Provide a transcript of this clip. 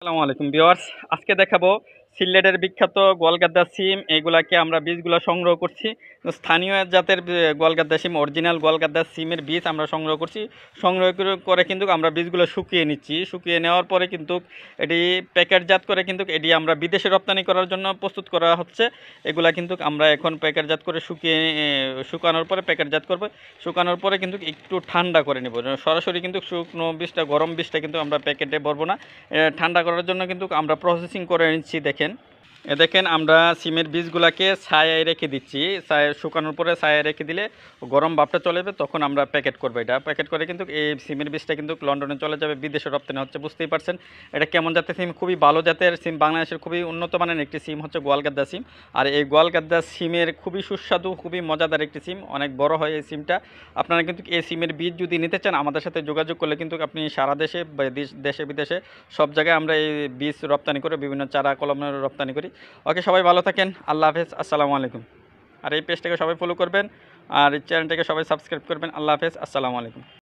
আসসালামু আলাইকুম ভিউয়ার্স, আজকে দেখাবো সিলেটের বিখ্যাত গোয়ালগাদ্দা সিম। এইগুলাকে আমরা বীজগুলো সংগ্রহ করছি। তো স্থানীয় জাতের গোয়ালগাদ্দা সিম, অরিজিনাল গোয়ালগাদ্দা সিমের বীজ আমরা সংগ্রহ করছি। সংগ্রহ করে কিন্তু আমরা বীজগুলো শুকিয়ে নিচ্ছি। শুকিয়ে নেওয়ার পরে কিন্তু এটি প্যাকেটজাত করে কিন্তু এটি আমরা বিদেশে রপ্তানি করার জন্য প্রস্তুত করা হচ্ছে। এগুলা কিন্তু আমরা এখন প্যাকেটজাত করে শুকানোর পরে প্যাকেটজাত করব। শুকানোর পরে কিন্তু একটু ঠান্ডা করে নেব। সরাসরি কিন্তু শুকনো বীজটা, গরম বীজটা কিন্তু আমরা প্যাকেটে ভরবো না। ঠান্ডা করার জন্য কিন্তু আমরা প্রসেসিং করে নিচ্ছি। দেখেন আমরা সিমের বীজগুলোকে ছায়ায় রেখে দিচ্ছি। শুকানোর পরে ছায়ায় রেখে দিলে গরম ভাবটা চলে যাবে, তখন আমরা প্যাকেট করবো। এটা প্যাকেট করে কিন্তু এই সিমের বীজটা কিন্তু লন্ডনে চলে যাবে, বিদেশে রপ্তানি হচ্ছে। বুঝতেই পারছেন এটা কেমন জাতের সিম, খুবই ভালো জাতের সিম। বাংলাদেশের খুবই উন্নত মানের একটি সিম হচ্ছে গোয়ালগাদ্দা সিম। আর এই গোয়ালগাদ্দা সিমের খুবই সুস্বাদু, খুবই মজাদার একটি সিম, অনেক বড় হয় এই সিমটা। আপনারা কিন্তু এই সিমের বীজ যদি নিতে চান আমাদের সাথে যোগাযোগ করলে কিন্তু আপনি সারা দেশে বা দেশে বিদেশে সব জায়গায় আমরা এই বীজ রপ্তানি করে বিভিন্ন চারা কলমের রপ্তানি করি। ওকে, সবাই ভালো থাকেন। আল্লাহ হাফেজ, আসসালামু আলাইকুম। আর এই পেজটাকে সবাই ফলো করবেন, আর এই চ্যানেলটাকে সবাই সাবস্ক্রাইব করবেন। আল্লাহ হাফেজ, আসসালামু আলাইকুম।